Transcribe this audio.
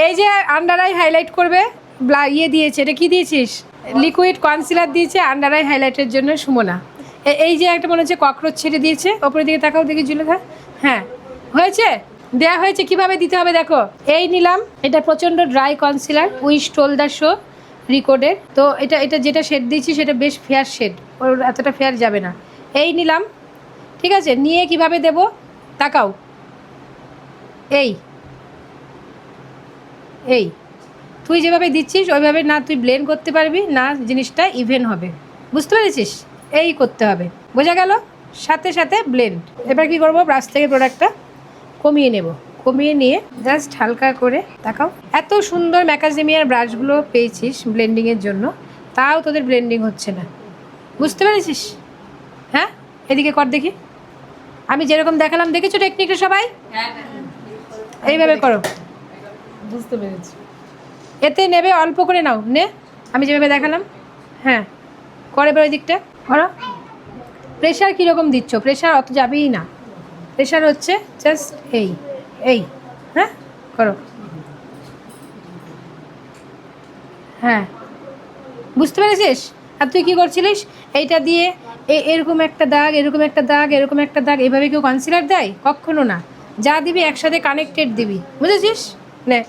এই যে under eye highlight করবে, ইয়ে দিয়েছে, এটা কি দিয়েছিস? লিকুইড কনসিলার দিয়েছে আন্ডার আই হাইলাইটের জন্য সুমনা। এই যে একটা মনে হচ্ছে ককরোচ ছেড়ে দিয়েছে, ওপরের দিকে তাকাও দেখি জুলেখা। হ্যাঁ হয়েছে, দেয়া হয়েছে। কিভাবে দিতে হবে দেখো, এই নিলাম, এটা প্রচণ্ড dry concealer with toll the show রিকোডের। তো এটা যেটা শেড দিয়েছি সেটা বেশ ফেয়ার শেড, ওর এতটা ফেয়ার যাবে না। এই নিলাম, ঠিক আছে। নিয়ে কিভাবে দেব তাকাও, এই এই তুই যেভাবে দিচ্ছিস ওইভাবে না তুই ব্লেন্ড করতে পারবি না, জিনিসটা ইভেন হবে, বুঝতে পেরেছিস? এই করতে হবে, বোঝা গেল? সাথে সাথে ব্লেন্ড। এবার কি করব, ব্রাশ থেকে প্রোডাক্টটা কমিয়ে নেব, কমিয়ে নিয়ে জাস্ট হালকা করে তাকাও। এত সুন্দর ম্যাকাডেমিয়ার ব্রাশগুলো পেয়েছিস ব্লেন্ডিংয়ের জন্য, তাও তোদের ব্লেন্ডিং হচ্ছে না, বুঝতে পেরেছিস? হ্যাঁ, এদিকে কর দেখি, আমি যেরকম দেখালাম দেখেছো টেকনিকটা সবাই? এইভাবে করো, বুঝতে পেরেছি। এতে নেবে অল্প করে নাও, নে আমি যেভাবে দেখালাম। হ্যাঁ করে বেরো, ওই দিকটা করো। প্রেশার কীরকম দিচ্ছ? প্রেশার অত যাবেই না, প্রেশার হচ্ছে জাস্ট এই এই। হ্যাঁ করো, হ্যাঁ বুঝতে পেরেছিস? আর তুই কী করছিলিস? এইটা দিয়ে এরকম একটা দাগ, এরকম একটা দাগ, এরকম একটা দাগ, এইভাবে কেউ কনসিলার দেয়? কখনো না। যা দিবি একসাথে কানেক্টেড দিবি, বুঝেছিস? নে।